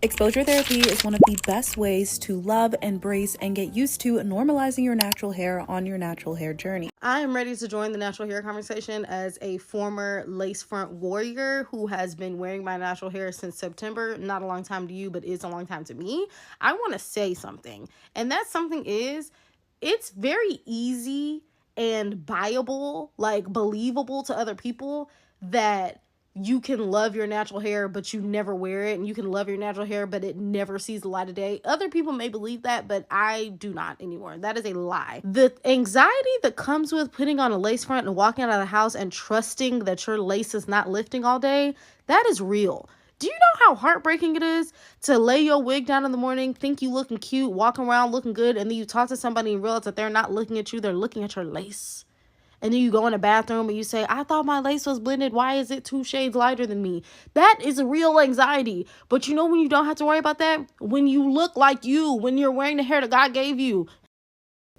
Exposure therapy is one of the best ways to love, embrace, and get used to normalizing your natural hair on your natural hair journey. I am ready to join the natural hair conversation as a former lace front warrior who has been wearing my natural hair since September. Not a long time to you, but it's a long time to me. I want to say something. And that something is, it's very easy and buyable, like believable to other people that you can love your natural hair, but you never wear it. And you can love your natural hair, but it never sees the light of day. Other people may believe that, but I do not anymore. That is a lie. The anxiety that comes with putting on a lace front and walking out of the house and trusting that your lace is not lifting all day, that is real. Do you know how heartbreaking it is to lay your wig down in the morning, think you looking cute, walking around looking good, and then you talk to somebody and realize that they're not looking at you, they're looking at your lace? And then you go in the bathroom and you say, I thought my lace was blended. Why is it 2 shades lighter than me? That is a real anxiety. But you know when you don't have to worry about that? When you look like you, when you're wearing the hair that God gave you.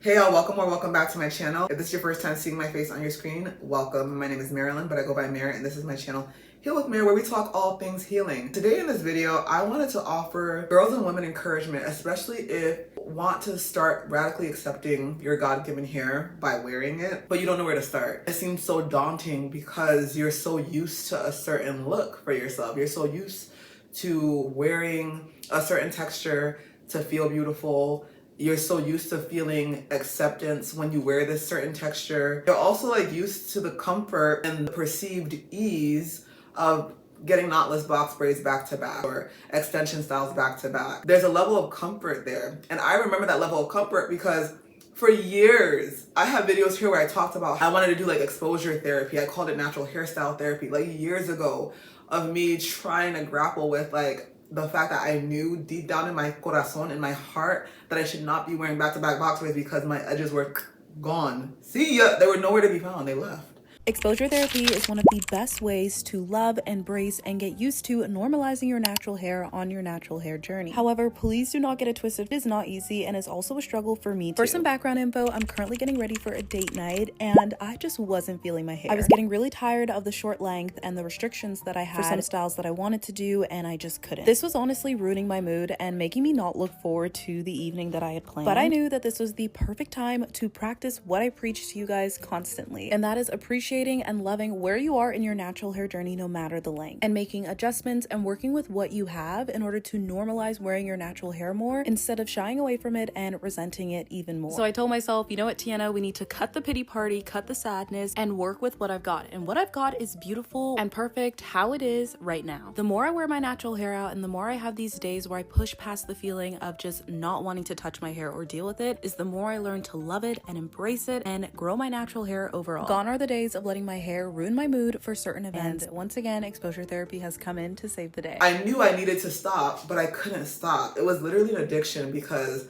Hey y'all, welcome or welcome back to my channel. If this is your first time seeing my face on your screen, welcome. My name is Marilyn, but I go by Mare, and this is my channel, Heal with Mare, where we talk all things healing. Today in this video, I wanted to offer girls and women encouragement, especially if you want to start radically accepting your God-given hair by wearing it, but you don't know where to start. It seems so daunting because you're so used to a certain look for yourself. You're so used to wearing a certain texture to feel beautiful. You're so used to feeling acceptance when you wear this certain texture. You're also like used to the comfort and the perceived ease of getting knotless box braids back to back or extension styles back to back. There's a level of comfort there. And I remember that level of comfort because for years, I have videos here where I talked about I wanted to do like exposure therapy. I called it natural hairstyle therapy, like years ago, of me trying to grapple with like the fact that I knew deep down in my corazon, in my heart, that I should not be wearing back-to-back box braids because my edges were gone. See ya, they were nowhere to be found, they left. Exposure therapy is one of the best ways to love, embrace, and get used to normalizing your natural hair on your natural hair journey. However, please do not get it twisted. It is not easy and is also a struggle for me too. For some background info, I'm currently getting ready for a date night and I just wasn't feeling my hair. I was getting really tired of the short length and the restrictions that I had for some styles that I wanted to do, and I just couldn't. This was honestly ruining my mood and making me not look forward to the evening that I had planned. But I knew that this was the perfect time to practice what I preach to you guys constantly, and that is appreciating and loving where you are in your natural hair journey, no matter the length, and making adjustments and working with what you have in order to normalize wearing your natural hair more instead of shying away from it and resenting it even more. So I told myself, you know what, Tiana, we need to cut the pity party, cut the sadness, and work with what I've got. And what I've got is beautiful and perfect how it is right now. The more I wear my natural hair out and the more I have these days where I push past the feeling of just not wanting to touch my hair or deal with it, is the more I learn to love it and embrace it and grow my natural hair overall. Gone are the days of letting my hair ruin my mood for certain events. And once again, exposure therapy has come in to save the day. I knew I needed to stop, but I couldn't stop. It was literally an addiction because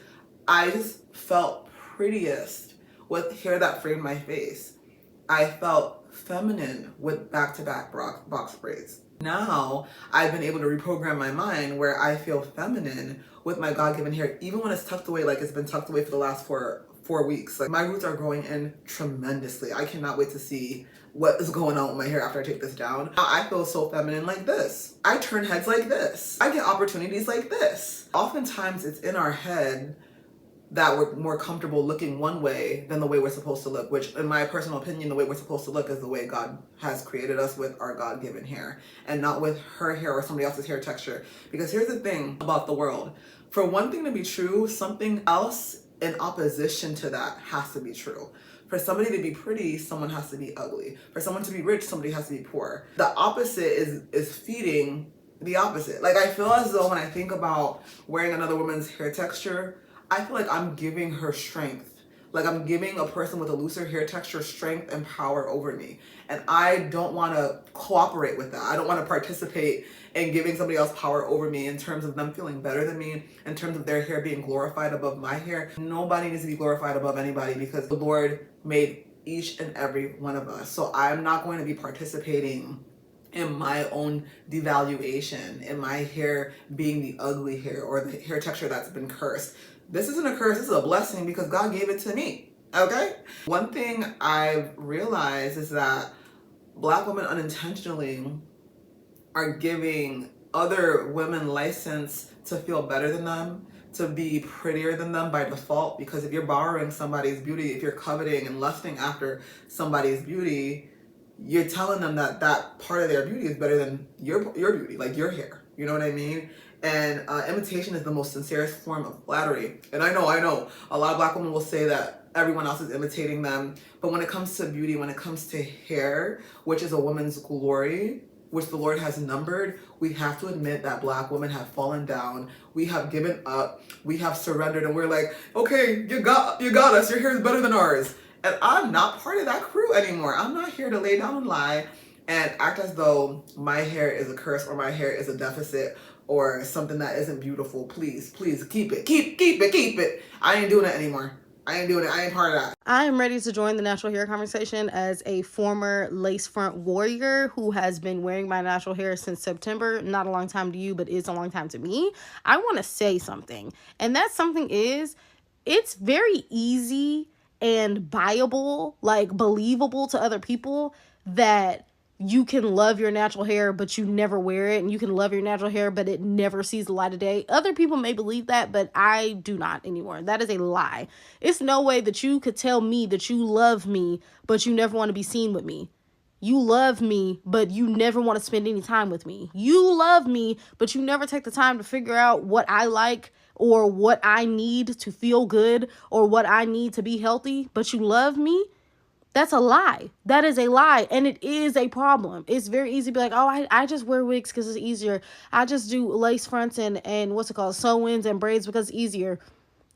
I just felt prettiest with hair that framed my face. I felt feminine with back-to-back box braids. Now I've been able to reprogram my mind where I feel feminine with my God-given hair, even when it's tucked away like it's been tucked away for the last four weeks. Like, my roots are growing in tremendously. I cannot wait to see what is going on with my hair after I take this down. Now I feel so feminine like this. I turn heads like this. I get opportunities like this. Oftentimes it's in our head that we're more comfortable looking one way than the way we're supposed to look, which in my personal opinion, the way we're supposed to look is the way God has created us, with our God-given hair, and not with her hair or somebody else's hair texture. Because here's the thing about the world. For one thing to be true, something else in opposition to that has to be true. For somebody to be pretty, someone has to be ugly. For someone to be rich, somebody has to be poor. The opposite is feeding the opposite. Like, I feel as though when I think about wearing another woman's hair texture, I feel like I'm giving her strength. Like, I'm giving a person with a looser hair texture strength and power over me. And I don't want to cooperate with that. I don't want to participate in giving somebody else power over me in terms of them feeling better than me, in terms of their hair being glorified above my hair. Nobody needs to be glorified above anybody because the Lord made each and every one of us. So I'm not going to be participating in my own devaluation, in my hair being the ugly hair or the hair texture that's been cursed. This isn't a curse, this is a blessing because God gave it to me, okay? One thing I've realized is that Black women unintentionally are giving other women license to feel better than them, to be prettier than them by default. Because if you're borrowing somebody's beauty, if you're coveting and lusting after somebody's beauty, you're telling them that that part of their beauty is better than your beauty, like your hair. You know what I mean? And imitation is the most sincerest form of flattery. And I know, a lot of Black women will say that everyone else is imitating them. But when it comes to beauty, when it comes to hair, which is a woman's glory, which the Lord has numbered, we have to admit that Black women have fallen down. We have given up. We have surrendered, and we're like, okay, you got us. Your hair is better than ours. And I'm not part of that crew anymore. I'm not here to lay down and lie and act as though my hair is a curse or my hair is a deficit or something that isn't beautiful. Please keep it. Keep it. I ain't doing it anymore. I ain't doing it. I ain't part of that. I am ready to join the natural hair conversation as a former lace front warrior who has been wearing my natural hair since September. Not a long time to you, but is a long time to me. I want to say something. And that something is, it's very easy and buyable, like believable to other people that you can love your natural hair, but you never wear it. And you can love your natural hair, but it never sees the light of day. Other people may believe that, but I do not anymore. That is a lie. It's no way that you could tell me that you love me, but you never want to be seen with me. You love me, but you never want to spend any time with me. You love me, but you never take the time to figure out what I like or what I need to feel good or what I need to be healthy, but you love me. That's a lie. That is a lie. And it is a problem. It's very easy to be like, oh, I just wear wigs because it's easier. I just do lace fronts and what's it called? Sew-ins and braids because it's easier.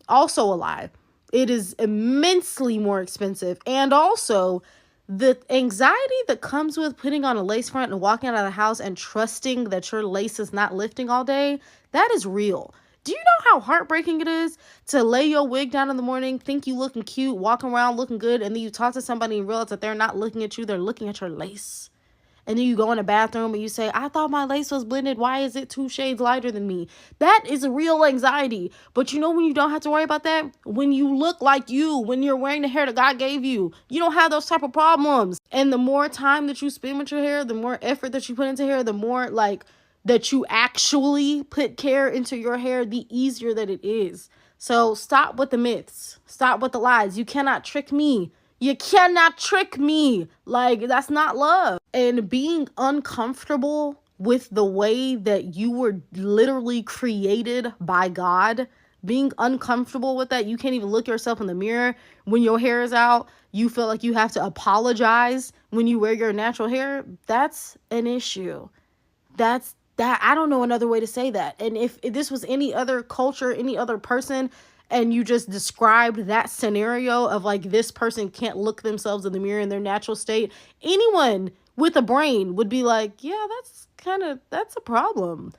Also a lie. It is immensely more expensive. And also the anxiety that comes with putting on a lace front and walking out of the house and trusting that your lace is not lifting all day, that is real. Do you know how heartbreaking it is to lay your wig down in the morning, think you looking cute, walking around looking good, and then you talk to somebody and realize that they're not looking at you, they're looking at your lace. And then you go in the bathroom and you say, I thought my lace was blended. Why is it 2 shades lighter than me? That is a real anxiety. But you know when you don't have to worry about that? When you look like you, when you're wearing the hair that God gave you, you don't have those type of problems. And the more time that you spend with your hair, the more effort that you put into hair, the more like that you actually put care into your hair, the easier that it is. So stop with the myths. Stop with the lies. You cannot trick me. You cannot trick me. Like, that's not love. And being uncomfortable with the way that you were literally created by God, being uncomfortable with that, you can't even look yourself in the mirror when your hair is out. You feel like you have to apologize when you wear your natural hair. That's an issue. That I don't know another way to say that. And if this was any other culture, any other person, and you just described that scenario of like this person can't look themselves in the mirror in their natural state, anyone with a brain would be like, yeah, that's a problem.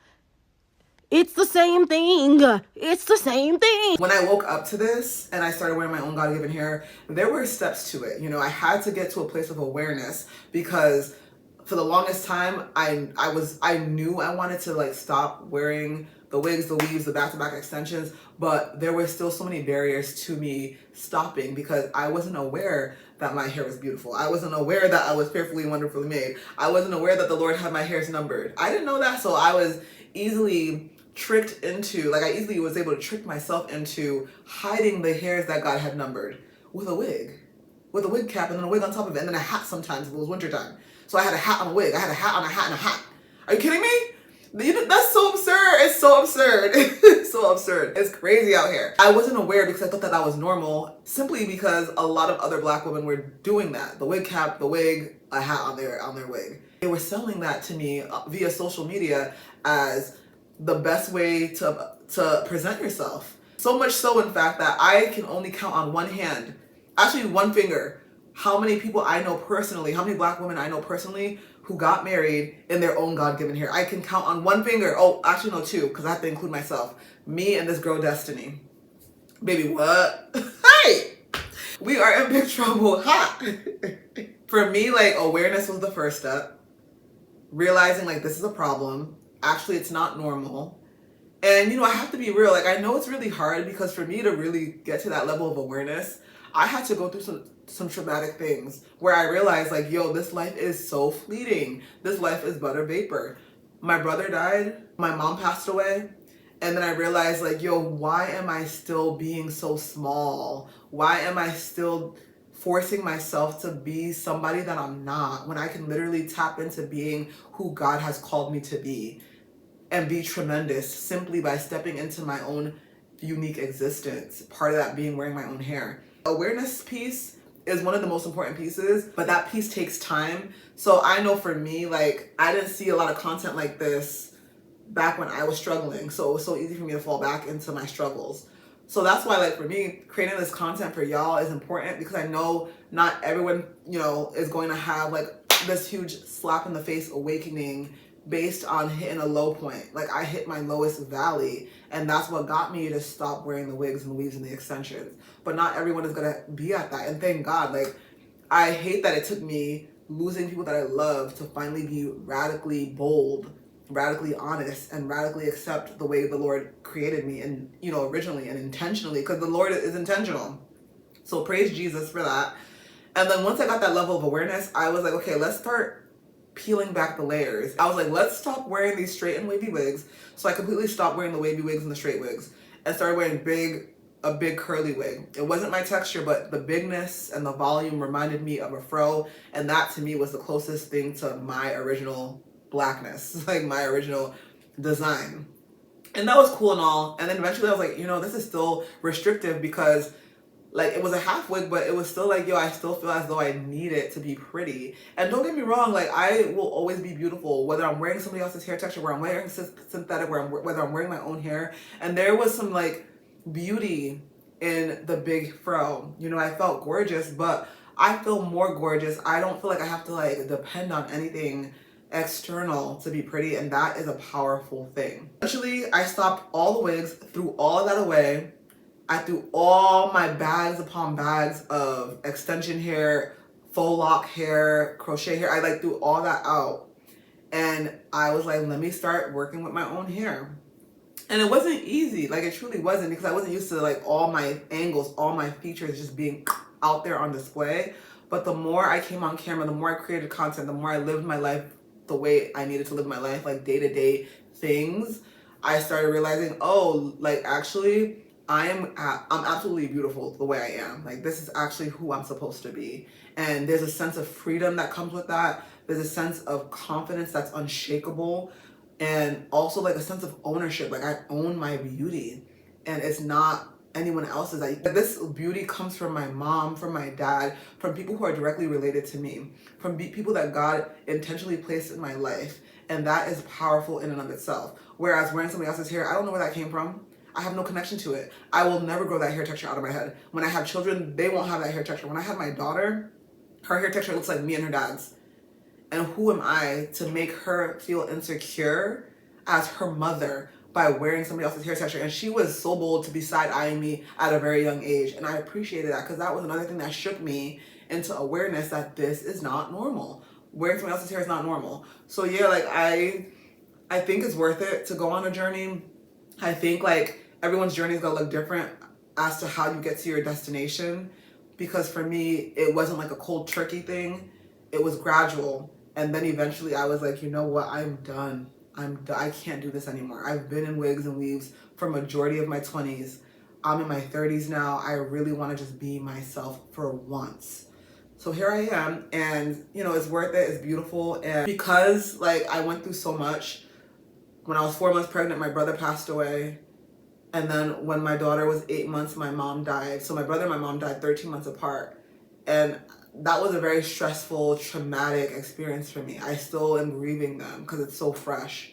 It's the same thing. It's the same thing. When I woke up to this and I started wearing my own God-given hair, there were steps to it. You know, I had to get to a place of awareness because for the longest time, I knew I wanted to like stop wearing the wigs, the weaves, the back-to-back extensions, but there were still so many barriers to me stopping because I wasn't aware that my hair was beautiful. I wasn't aware that I was fearfully and wonderfully made. I wasn't aware that the Lord had my hairs numbered. I didn't know that, so I was easily tricked into, like I easily was able to trick myself into hiding the hairs that God had numbered with a wig cap and then a wig on top of it and then a hat sometimes if it was wintertime. So I had a hat on a wig. I had a hat on a hat and a hat. Are you kidding me? That's so absurd. It's so absurd. It's so absurd. It's crazy out here. I wasn't aware because I thought that was normal simply because a lot of other Black women were doing that. The wig cap, the wig, a hat on their wig. They were selling that to me via social media as the best way to present yourself. So much so, in fact, that I can only count on one hand, actually one finger, how many people I know personally, how many Black women I know personally who got married in their own God-given hair. I can count on one finger. Oh, actually no, 2, because I have to include myself. Me and this girl Destiny. Baby, what? Hey! We are in big trouble. Ha! For me, like, awareness was the first step. Realizing, like, this is a problem. Actually, it's not normal. And, you know, I have to be real. Like, I know it's really hard because for me to really get to that level of awareness, I had to go through some traumatic things where I realized, like, yo, this life is so fleeting. This life is but a vapor. My brother died. My mom passed away. And then I realized like, yo, why am I still being so small? Why am I still forcing myself to be somebody that I'm not when I can literally tap into being who God has called me to be and be tremendous simply by stepping into my own unique existence? Part of that being wearing my own hair. Awareness piece is one of the most important pieces, but that piece takes time. So I know for me, like, I didn't see a lot of content like this back when I was struggling. So it was so easy for me to fall back into my struggles. So that's why, like, for me, creating this content for y'all is important, because I know not everyone, you know, is going to have like this huge slap in the face awakening based on hitting a low point. Like, I hit my lowest valley, and that's what got me to stop wearing the wigs and the weaves and the extensions. But not everyone is gonna be at that, and thank God. Like, I hate that it took me losing people that I love to finally be radically bold, radically honest, and radically accept the way the Lord created me, and, you know, originally and intentionally, because the Lord is intentional. So praise Jesus for that. And then once I got that level of awareness, I was like, okay, let's start peeling back the layers. I was like, let's stop wearing these straight and wavy wigs. So I completely stopped wearing the wavy wigs and the straight wigs and started wearing a big curly wig. It wasn't my texture, but the bigness and the volume reminded me of a fro, and that to me was the closest thing to my original blackness, like my original design. And that was cool and all. And then eventually I was like, you know, this is still restrictive, because like, it was a half wig, but it was still like, yo, I still feel as though I need it to be pretty. And don't get me wrong, like, I will always be beautiful, whether I'm wearing somebody else's hair texture, where I'm wearing synthetic, whether I'm wearing my own hair. And there was some like beauty in the big fro. You know, I felt gorgeous, but I feel more gorgeous. I don't feel like I have to like depend on anything external to be pretty, and that is a powerful thing. Eventually, I stopped all the wigs, threw all of that away. I threw all my bags upon bags of extension hair, faux lock hair, crochet hair. I like threw all that out. And I was like, let me start working with my own hair. And it wasn't easy. Like, it truly wasn't, because I wasn't used to like all my angles, all my features just being out there on display. But the more I came on camera, the more I created content, the more I lived my life the way I needed to live my life, like day-to-day things, I started realizing, oh, like, actually, I'm absolutely beautiful the way I am. Like, this is actually who I'm supposed to be. And there's a sense of freedom that comes with that. There's a sense of confidence that's unshakable. And also like a sense of ownership. Like, I own my beauty, and it's not anyone else's. Like, this beauty comes from my mom, from my dad, from people who are directly related to me, from people that God intentionally placed in my life. And that is powerful in and of itself. Whereas wearing somebody else's hair, I don't know where that came from. I have no connection to it. I will never grow that hair texture out of my head. When I have children, they won't have that hair texture. When I had my daughter, her hair texture looks like me and her dad's. And who am I to make her feel insecure as her mother by wearing somebody else's hair texture? And she was so bold to be side-eyeing me at a very young age. And I appreciated that, because that was another thing that shook me into awareness that this is not normal. Wearing somebody else's hair is not normal. So yeah, like, I think it's worth it to go on a journey. I think like everyone's journey is gonna look different as to how you get to your destination. Because for me, it wasn't like a cold turkey thing. It was gradual. And then eventually I was like, you know what? I'm done. I can't do this anymore. I've been in wigs and weaves for majority of my 20s. I'm in my 30s now. I really want to just be myself for once. So here I am, and you know, it's worth it. It's beautiful. And because like I went through so much, when I was 4 months pregnant, my brother passed away. And then when my daughter was 8 months, my mom died. So my brother and my mom died 13 months apart. And that was a very stressful, traumatic experience for me. I still am grieving them because it's so fresh.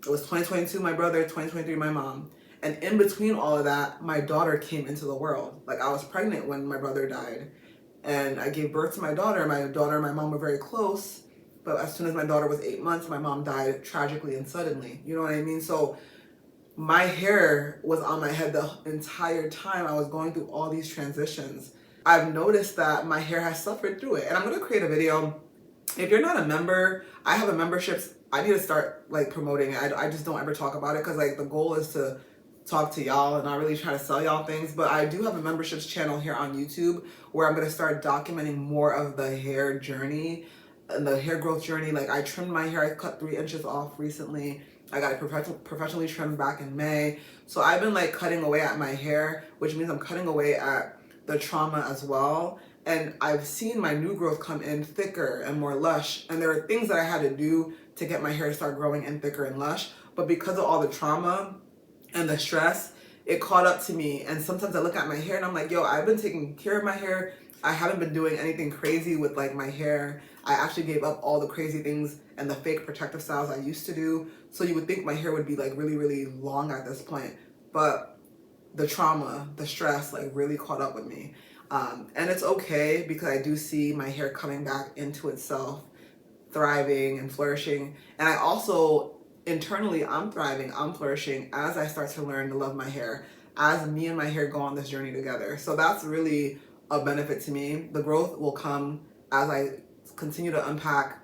It was 2022, my brother, 2023, my mom. And in between all of that, my daughter came into the world. Like, I was pregnant when my brother died. And I gave birth to my daughter. My daughter and my mom were very close. But as soon as my daughter was 8 months, my mom died tragically and suddenly. You know what I mean? So my hair was on my head the entire time I was going through all these transitions. I've noticed that my hair has suffered through it. And I'm going to create a video. If you're not a member, I have a membership. I need to start like promoting it. I just don't ever talk about it, because like the goal is to talk to y'all and not really try to sell y'all things. But I do have a memberships channel here on YouTube where I'm going to start documenting more of the hair journey and the hair growth journey. Like, I trimmed my hair. I cut 3 inches off recently. I got it professionally trimmed back in May. So I've been like cutting away at my hair, which means I'm cutting away at the trauma as well. And I've seen my new growth come in thicker and more lush. And there are things that I had to do to get my hair to start growing in thicker and lush. But because of all the trauma and the stress, it caught up to me. And sometimes I look at my hair and I'm like, yo, I've been taking care of my hair. I haven't been doing anything crazy with like my hair. I actually gave up all the crazy things and the fake protective styles I used to do. So you would think my hair would be like really, really long at this point. But the trauma, the stress like really caught up with me. And it's okay because I do see my hair coming back into itself, thriving and flourishing. And I also, internally, I'm thriving, I'm flourishing as I start to learn to love my hair, as me and my hair go on this journey together. So that's really a benefit to me. The growth will come as I continue to unpack,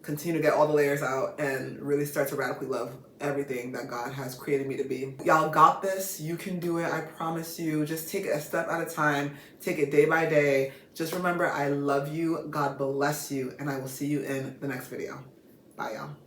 continue to get all the layers out, and really start to radically love everything that God has created me to be. Y'all got this. You can do it. I promise you. Just take it a step at a time. Take it day by day. Just remember, I love you. God bless you. And I will see you in the next video. Bye, y'all.